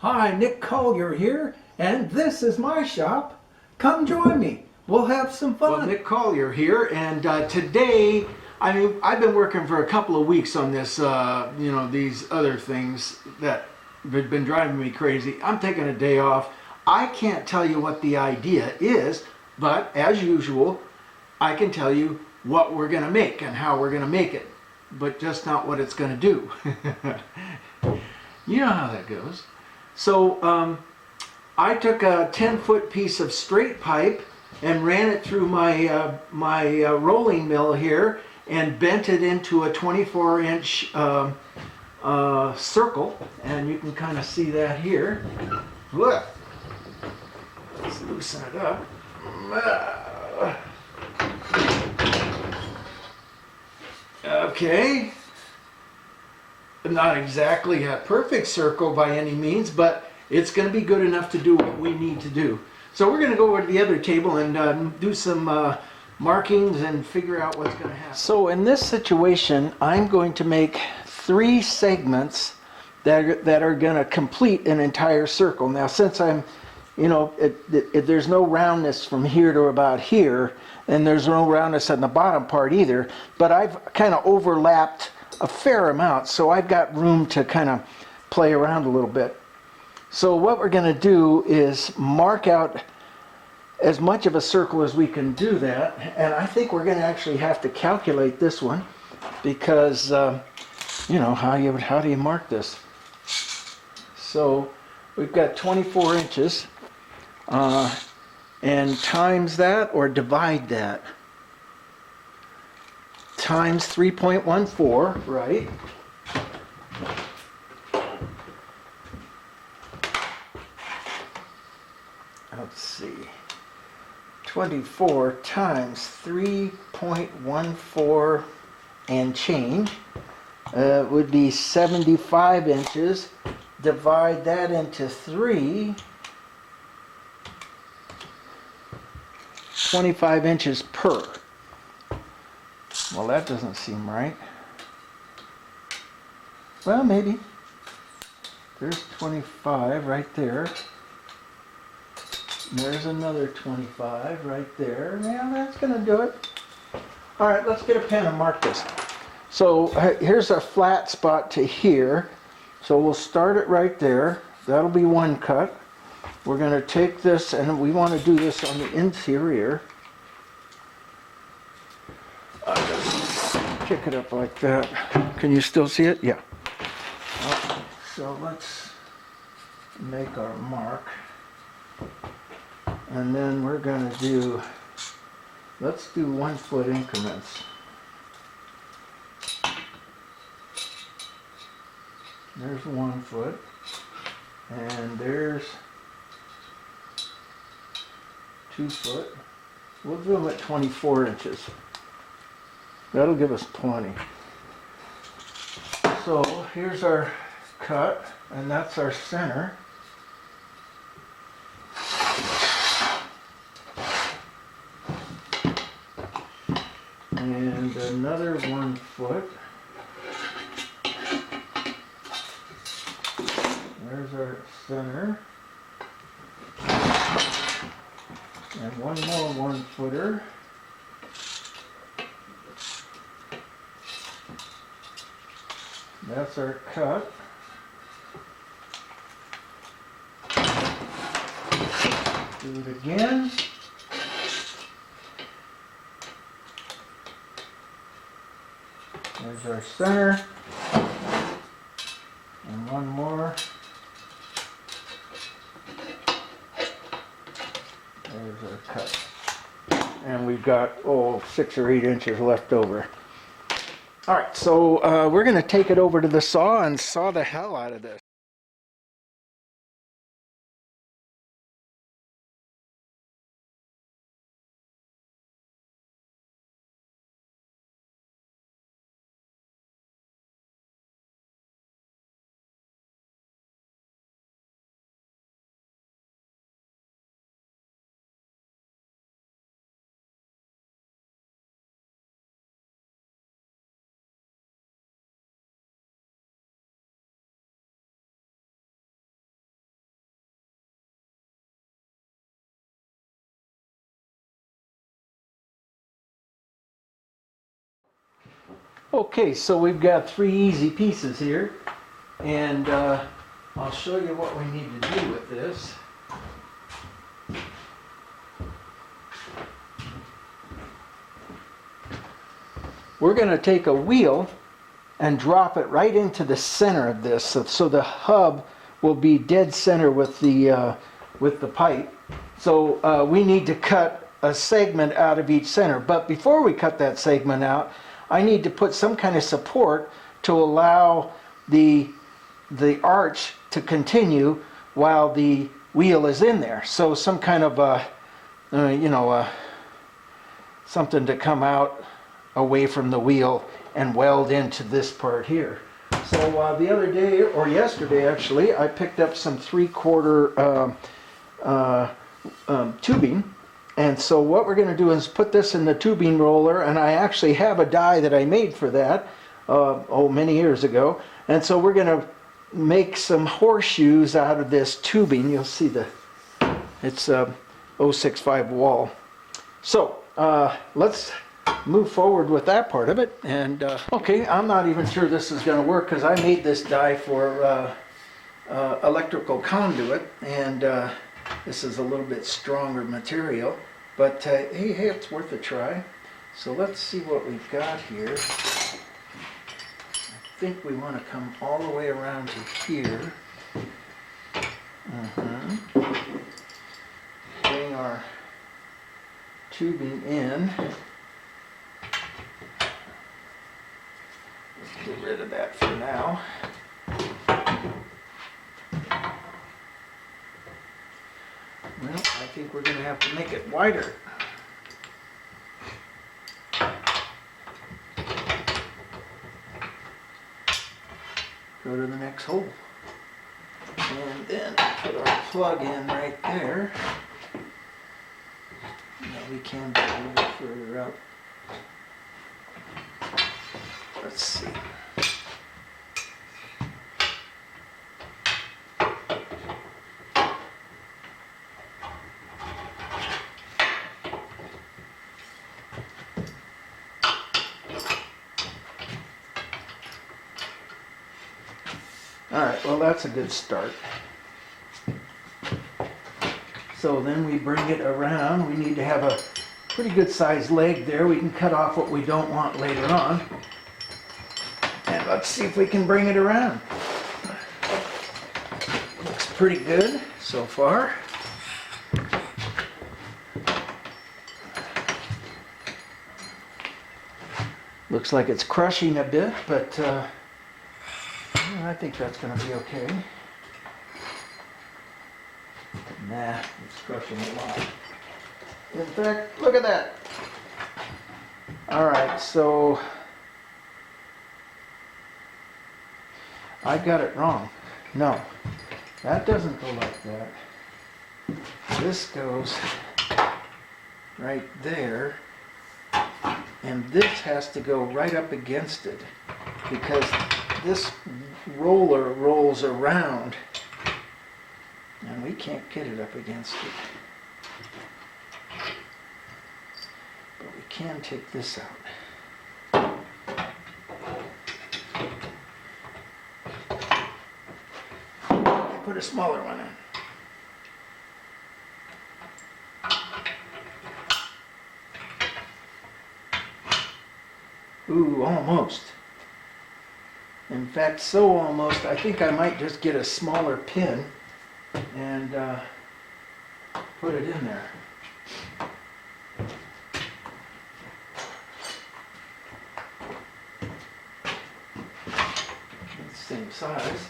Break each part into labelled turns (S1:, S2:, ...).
S1: Hi, Nick Collier here, and this is my shop. Come join me. We'll have some fun. Well, Nick Collier here, and today, I've been working for a couple of weeks on this, these other things that have been driving me crazy. I'm taking a day off. I can't tell you what the idea is, but as usual, I can tell you what we're going to make and how we're going to make it, but just not what it's going to do. You know how that goes. So I took a 10-foot piece of straight pipe and ran it through my rolling mill here and bent it into a 24-inch circle, and you can kind of see that here. Look, let's loosen it up. Okay. Not exactly a perfect circle by any means, but it's going to be good enough to do what we need to do. So we're going to go over to the other table and do some markings and figure out what's going to happen. So in this situation, I'm going to make 3 segments that are going to complete an entire circle. Now, since I'm, there's no roundness from here to about here, and there's no roundness on the bottom part either, but I've kind of overlapped a fair amount, so I've got room to kind of play around a little bit. So what we're going to do is mark out as much of a circle as we can do that, and I think we're going to actually have to calculate this one because how do you mark this? So we've got 24 inches and times that or divide that times 3.14, right? Let's see. 24 times 3.14 and change would be 75 inches. Divide that into 3. 25 inches per. Well, that doesn't seem right. Well, maybe. There's 25 right there. There's another 25 right there. Yeah, that's going to do it. All right, let's get a pen and mark this. So here's a flat spot to here. So we'll start it right there. That'll be one cut. We're going to take this, and we want to do this on the interior. I'll just pick it up like that. Can you still see it? Yeah. Okay, so let's make our mark. And then we're going to do, let's do 1 foot increments. There's 1 foot. And there's 2 foot. We'll do them at 24 inches. That'll give us plenty. So here's our cut, and that's our center. And another 1 foot. There's our center. And one more 1 footer. That's our cut. Do it again. There's our center. And one more. There's our cut. And we've got, 6 or 8 inches left over. All right, so we're going to take it over to the saw and saw the hell out of this. Okay, so we've got 3 easy pieces here, and I'll show you what we need to do with this. We're going to take a wheel and drop it right into the center of this, so the hub will be dead center with the pipe. So we need to cut a segment out of each center. But before we cut that segment out, I need to put some kind of support to allow the arch to continue while the wheel is in there. So some kind of something to come out away from the wheel and weld into this part here. So the other day, or yesterday actually, I picked up some 3/4 tubing. And so what we're going to do is put this in the tubing roller, and I actually have a die that I made for that many years ago. And so we're going to make some horseshoes out of this tubing. You'll see it's 065 wall. So let's move forward with that part of it. And okay, I'm not even sure this is going to work because I made this die for electrical conduit, and this is a little bit stronger material, but hey, it's worth a try. So let's see what we've got here. I think we want to come all the way around to here. Bring our tubing in. Let's get rid of that for now. Well, I think we're going to have to make it wider. Go to the next hole. And then put our plug in right there. Now we can go a little bit further out. Let's see. Alright, well that's a good start. So then we bring it around. We need to have a pretty good sized leg there. We can cut off what we don't want later on. And let's see if we can bring it around. Looks pretty good so far. Looks like it's crushing a bit, but I think that's going to be okay. Nah, it's crushing a lot. In fact, look at that. Alright, so I got it wrong. No, that doesn't go like that. This goes right there, and this has to go right up against it because this roller rolls around and we can't get it up against it. But we can take this out. Put a smaller one in. Ooh, almost. In fact, so almost, I think I might just get a smaller pin and put it in there. It's the same size.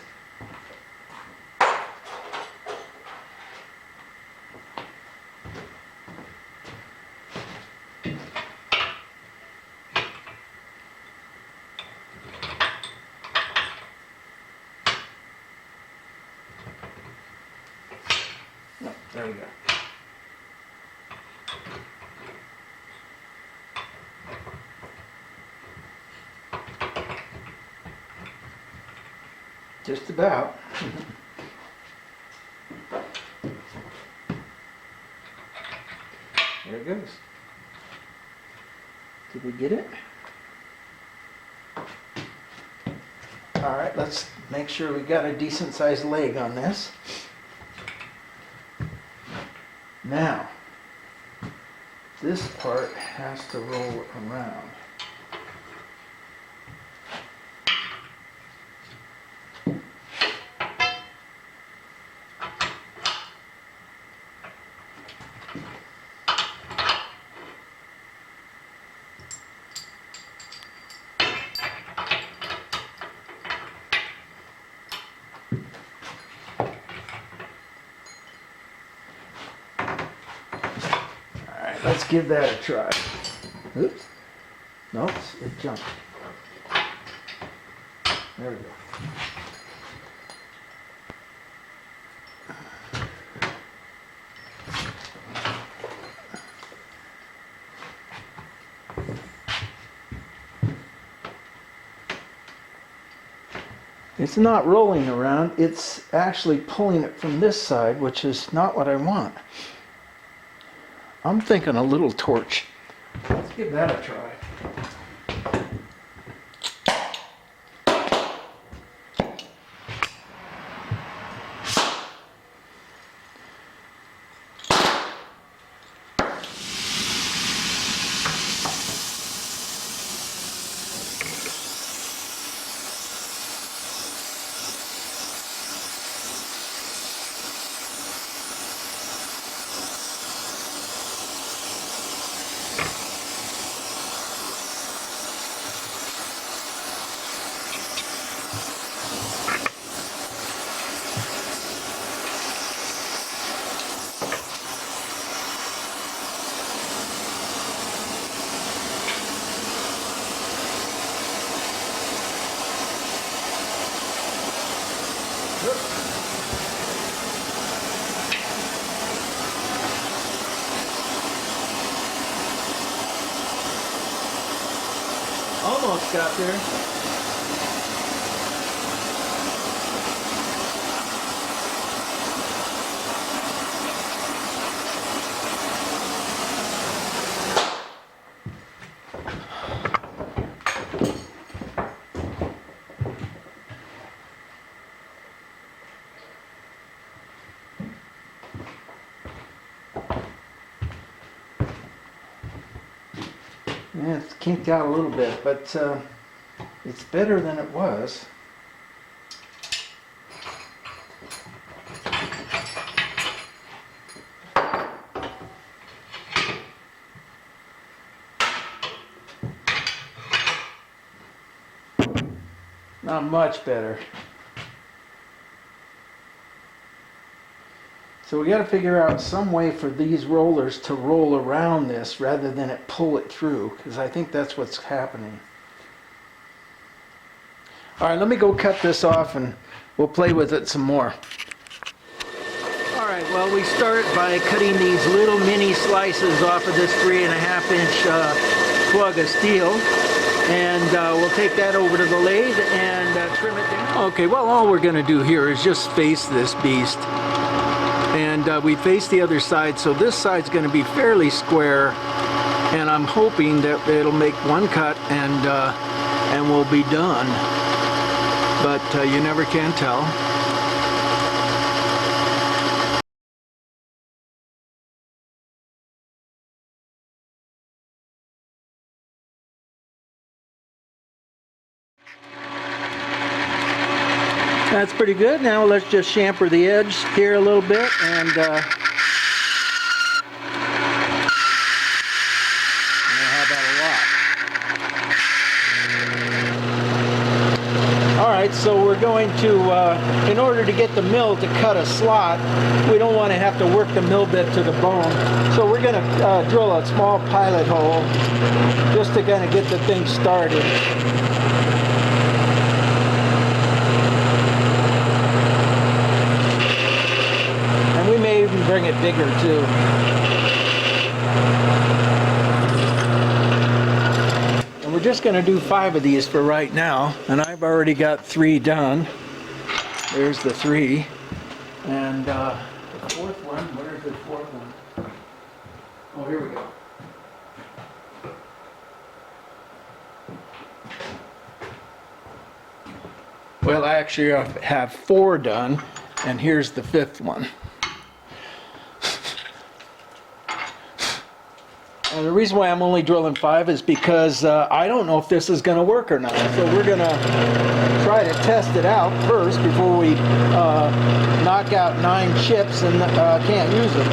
S1: There we go. Just about. There it goes. Did we get it? All right, let's make sure we got a decent sized leg on this. Now, this part has to roll around. Let's give that a try. Oops. Nope, it jumped. There we go. It's not rolling around, it's actually pulling it from this side, which is not what I want. I'm thinking a little torch. Let's give that a try. Almost got there. Yeah, it's kinked out a little bit, but it's better than it was. Not much better. So we got to figure out some way for these rollers to roll around this rather than it pull it through, because I think that's what's happening. All right, let me go cut this off and we'll play with it some more. All right, well, we start by cutting these little mini slices off of this 3.5-inch plug of steel. And we'll take that over to the lathe and trim it down. Okay, well, all we're going to do here is just face this beast. And we face the other side, so this side's going to be fairly square. And I'm hoping that it'll make one cut and we'll be done. But you never can tell. That's pretty good. Now let's just chamfer the edge here a little bit and how about a lot? All right, so we're going to, in order to get the mill to cut a slot, we don't want to have to work the mill bit to the bone. So we're going to drill a small pilot hole just to kind of get the thing started. Bring it bigger too. And we're just going to do 5 of these for right now, and I've already got 3 done. There's the 3, and the 4th one. Where's the 4th one? Oh, here we go. Well, I actually have 4 done, and here's the 5th one. And the reason why I'm only drilling 5 is because I don't know if this is going to work or not. So we're going to try to test it out first before we knock out 9 chips and can't use them.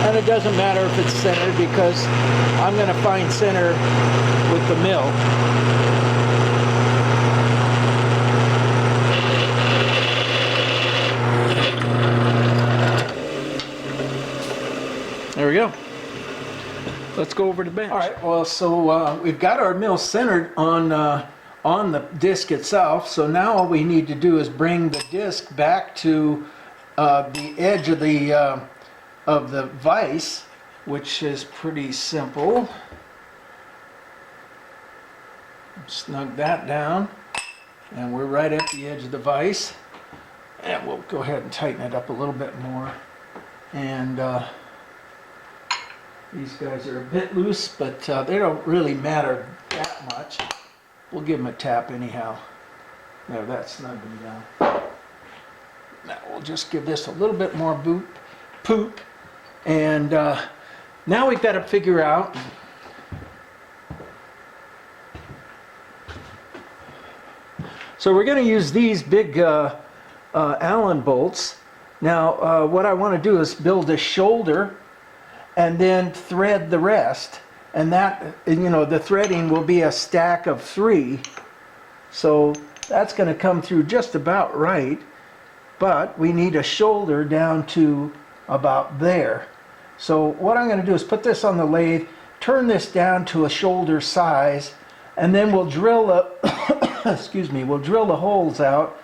S1: And it doesn't matter if it's centered because I'm going to find center with the mill. There we go. Let's go over to bench. All right, well, so we've got our mill centered on the disc itself. So now all we need to do is bring the disc back to the edge of the vise, which is pretty simple. Snug that down, and we're right at the edge of the vise. And we'll go ahead and tighten it up a little bit more. And these guys are a bit loose, but they don't really matter that much. We'll give them a tap anyhow. There, that's snugged them down. Now we'll just give this a little bit more poop. And now we've got to figure out so we're going to use these big Allen bolts. Now what I want to do is build a shoulder and then thread the rest, and that, you know, the threading will be a stack of 3, so that's going to come through just about right, but we need a shoulder down to about there. So what I'm going to do is put this on the lathe, turn this down to a shoulder size, and then we'll drill excuse me, we'll drill the holes out.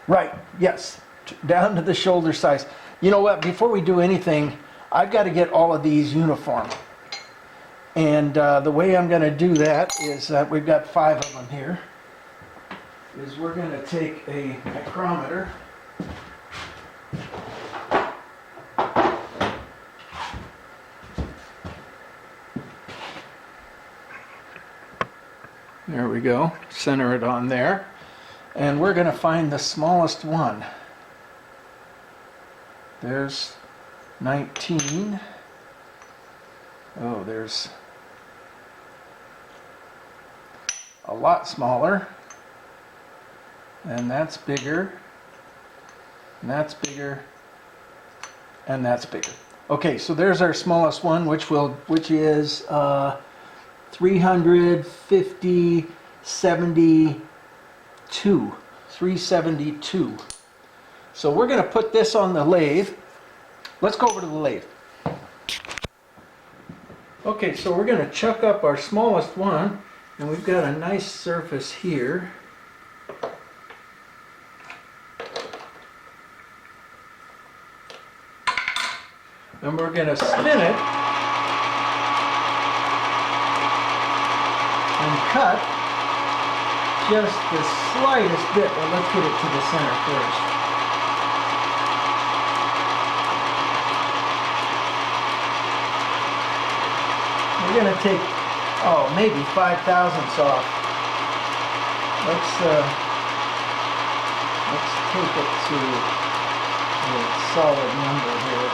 S1: Right, yes, down to the shoulder size. You know what, before we do anything, I've got to get all of these uniform. And the way I'm going to do that is, we've got 5 of them here, is we're going to take a micrometer. There we go, center it on there. And we're going to find the smallest one. There's 19. Oh, there's a lot smaller. And that's bigger. And that's bigger. And that's bigger. Okay, so there's our smallest one, which is 372. So we're going to put this on the lathe. Let's go over to the lathe. Okay, so we're going to chuck up our smallest one, and we've got a nice surface here. And we're going to spin it and cut just the slightest bit. Well, let's get it to the center first. We're going to take, maybe 5/1000ths off. Let's take it to a solid number here,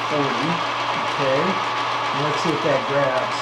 S1: 40. Okay, and let's see if that grabs.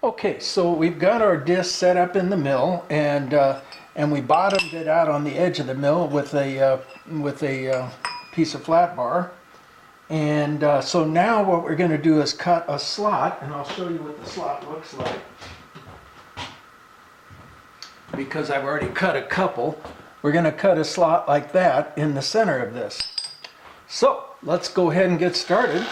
S1: Okay, so we've got our disc set up in the mill, and we bottomed it out on the edge of the mill with a piece of flat bar. And so now what we're going to do is cut a slot, and I'll show you what the slot looks like. Because I've already cut a couple, we're going to cut a slot like that in the center of this. So let's go ahead and get started.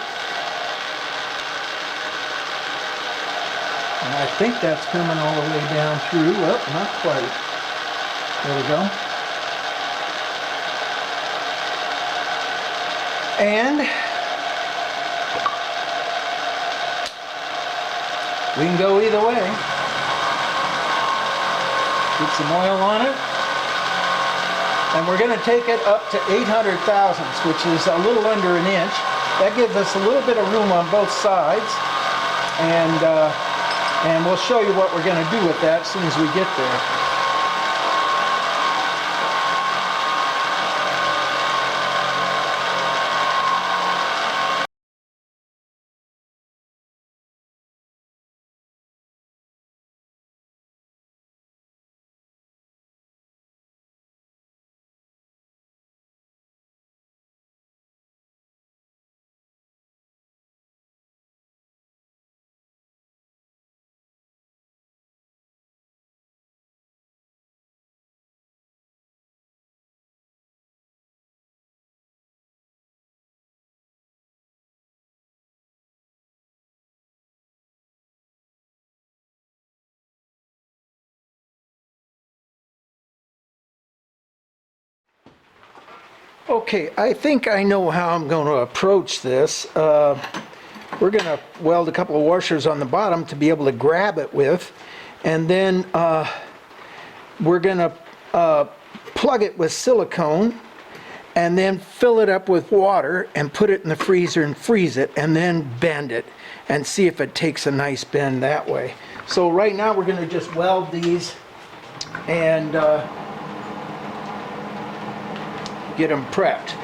S1: And I think that's coming all the way down through. Well, not quite. There we go. And we can go either way. Get some oil on it. And we're going to take it up to 800 thousandths, which is a little under an inch. That gives us a little bit of room on both sides. And we'll show you what we're going to do with that as soon as we get there. Okay, I think I know how I'm going to approach this. We're going to weld a couple of washers on the bottom to be able to grab it with, and then we're going to plug it with silicone and then fill it up with water and put it in the freezer and freeze it, and then bend it and see if it takes a nice bend that way. So right now we're going to just weld these and get them prepped.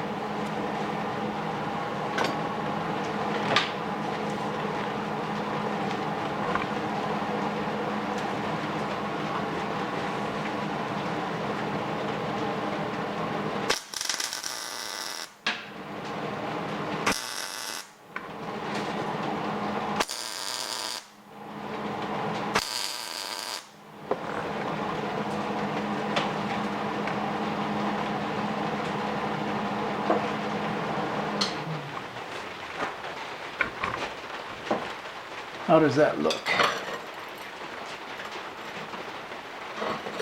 S1: How does that look?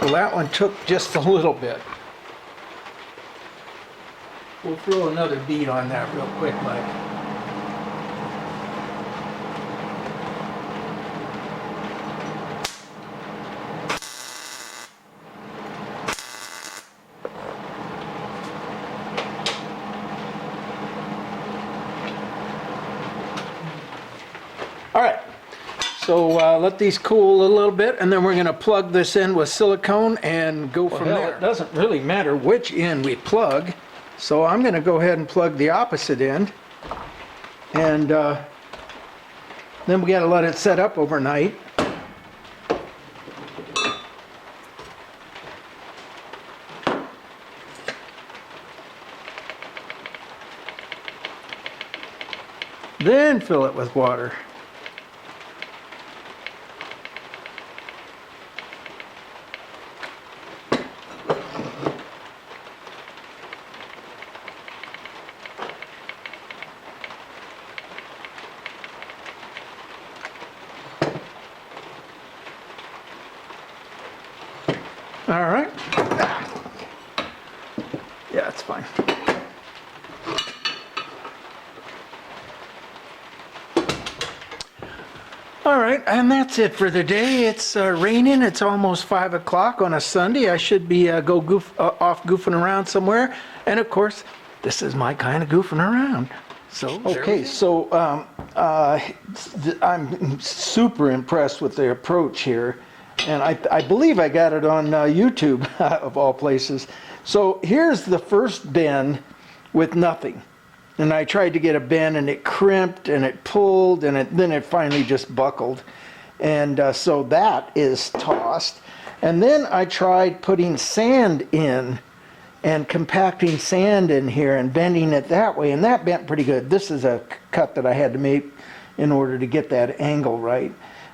S1: Well, that one took just a little bit. We'll throw another bead on that real quick, Mike. All right. So let these cool a little bit, and then we're going to plug this in with silicone and go from there. It doesn't really matter which end we plug, so I'm going to go ahead and plug the opposite end, and then we got to let it set up overnight. Then fill it with water. All right. Yeah, it's fine. All right, and that's it for the day. It's raining. It's almost 5 o'clock on a Sunday. I should be off goofing around somewhere. And of course, this is my kind of goofing around. So okay, so I'm super impressed with the approach here. And I believe I got it on YouTube, of all places. So here's the first bend with nothing. And I tried to get a bend, and it crimped, and it pulled, and then it finally just buckled. And so that is tossed. And then I tried putting sand in and compacting sand in here and bending it that way, and that bent pretty good. This is a cut that I had to make in order to get that angle right.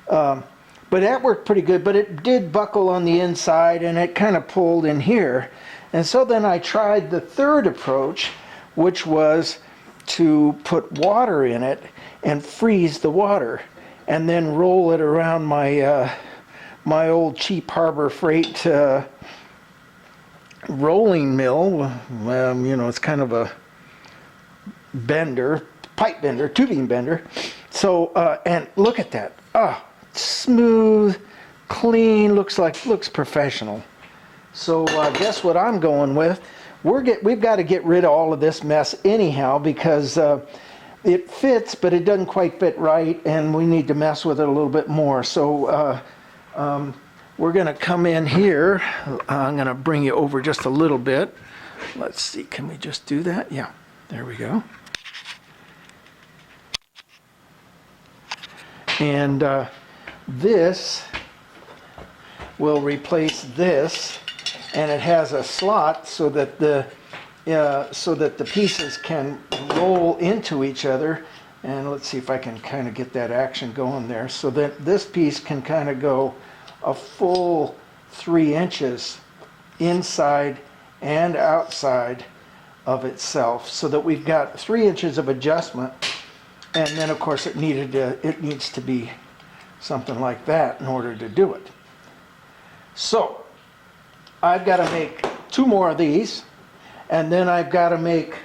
S1: But that worked pretty good, but it did buckle on the inside and it kind of pulled in here. And so then I tried the third approach, which was to put water in it and freeze the water and then roll it around my my old cheap Harbor Freight rolling mill. You know, it's kind of a bender, pipe bender, tubing bender. So, and look at that. Smooth, clean, looks professional. So guess what I'm going with? We've got to get rid of all of this mess anyhow, because it fits, but it doesn't quite fit right, and we need to mess with it a little bit more. So we're going to come in here. I'm going to bring you over just a little bit. Let's see, can we just do that? Yeah, there we go. And this will replace this, and it has a slot so that the pieces can roll into each other. And let's see if I can kind of get that action going there, so that this piece can kind of go a full 3 inches inside and outside of itself, so that we've got 3 inches of adjustment. And then of course it needs to be something like that in order to do it. So I've got to make 2 more of these, and then I've got to make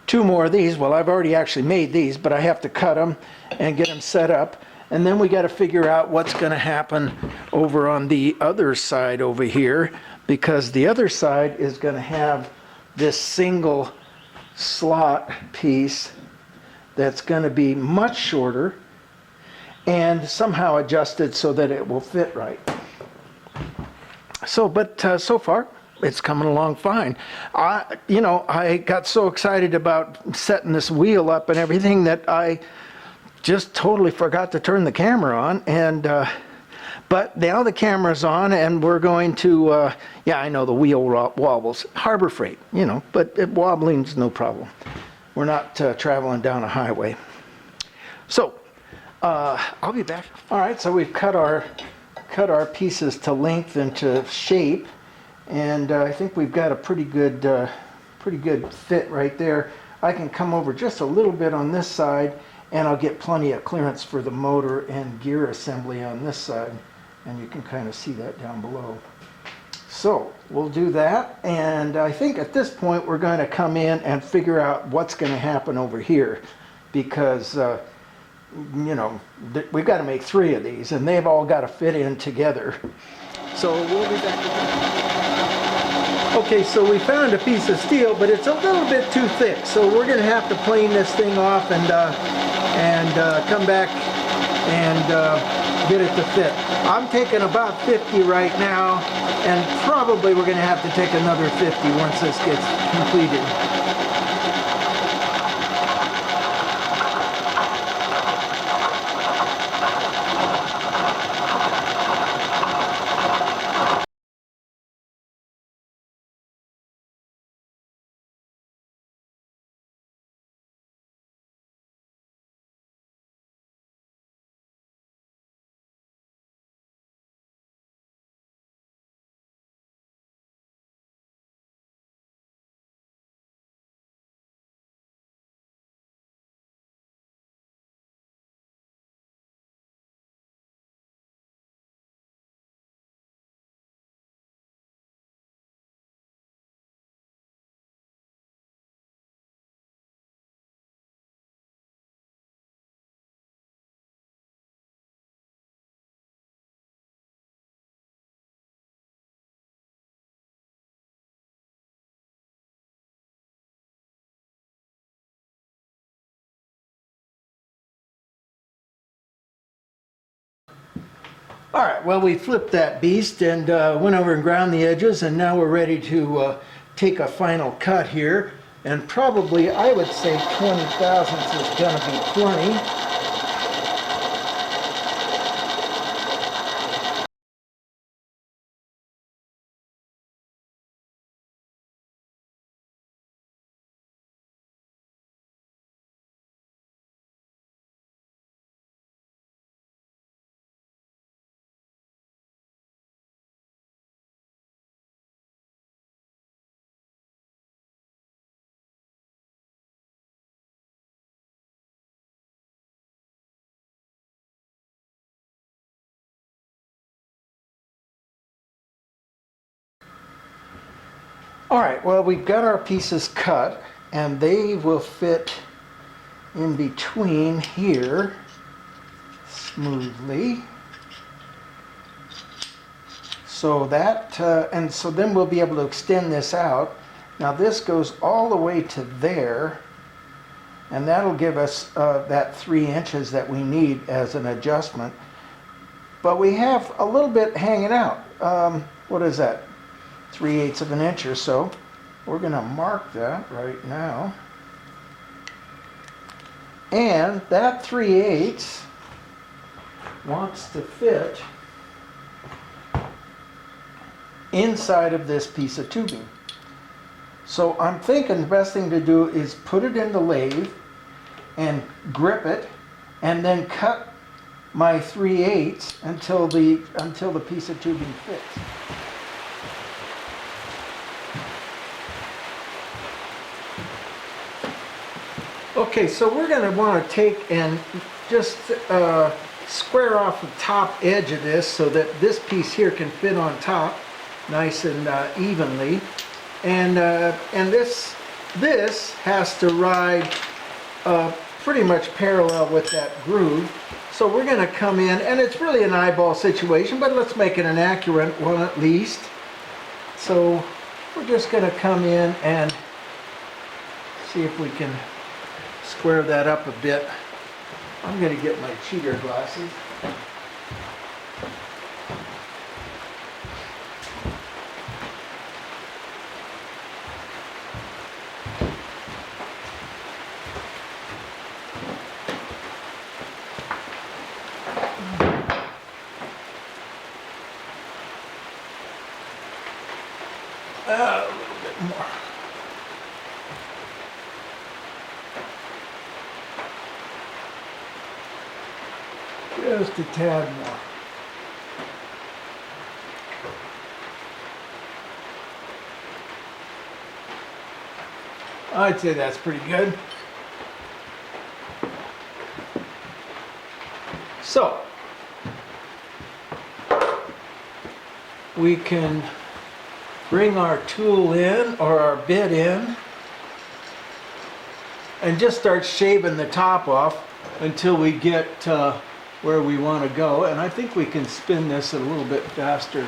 S1: 2 more of these. Well, I've already actually made these, but I have to cut them and get them set up. And then we got to figure out what's going to happen over on the other side over here, because the other side is going to have this single slot piece that's going to be much shorter and somehow adjusted so that it will fit right. So, but so far it's coming along fine. I got so excited about setting this wheel up and everything that I just totally forgot to turn the camera on. And but now the camera's on, and we're going to yeah, I know the wheel wobbles. Harbor Freight, but wobbling's no problem. We're not traveling down a highway. So I'll be back. All right, so we've cut our pieces to length and to shape, and I think we've got a pretty good fit right there. I can come over just a little bit on this side, and I'll get plenty of clearance for the motor and gear assembly on this side, and you can kind of see that down below. So we'll do that, and I think at this point we're going to come in and figure out what's going to happen over here, because we've got to make 3 of these, and they've all got to fit in together. So we'll be back again. Okay, so we found a piece of steel, but it's a little bit too thick, so we're going to have to plane this thing off and come back and get it to fit. I'm taking about 50 right now, and probably we're going to have to take another 50 once this gets completed. All right, well, we flipped that beast and went over and ground the edges, and now we're ready to take a final cut here. And probably, I would say 20 thousandths is going to be plenty. All right, well, we've got our pieces cut, and they will fit in between here smoothly. So that, and so then we'll be able to extend this out. Now this goes all the way to there, and that'll give us that 3 inches that we need as an adjustment. But we have a little bit hanging out. What is that? 3/8 of an inch or so. We're going to mark that right now. And that 3/8 wants to fit inside of this piece of tubing. So I'm thinking the best thing to do is put it in the lathe and grip it, and then cut my 3/8 until the piece of tubing fits. Okay, so we're going to want to take and just square off the top edge of this so that this piece here can fit on top nice and evenly. And this has to ride pretty much parallel with that groove. So we're going to come in, and it's really an eyeball situation, but let's make it an accurate one at least. So we're just going to come in and see if we can square that up a bit. I'm going to get my cheater glasses. A little bit more. Just a tad more. I'd say that's pretty good. So, we can bring our tool in, or our bit in, and just start shaving the top off until we get where we want to go. And I think we can spin this a little bit faster.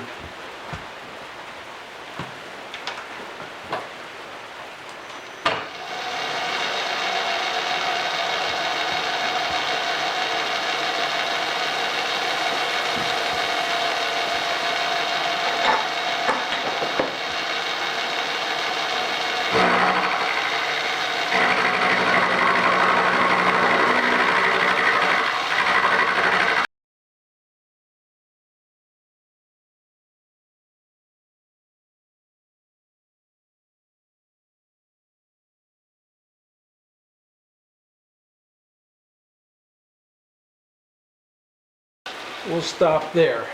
S1: We'll stop there.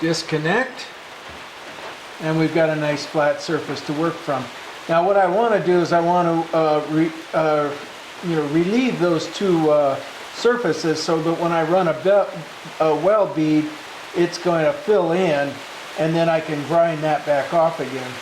S1: Disconnect, and we've got a nice flat surface to work from. Now what I want to do is I want to relieve those two surfaces so that when I run a weld bead, it's going to fill in, and then I can grind that back off again.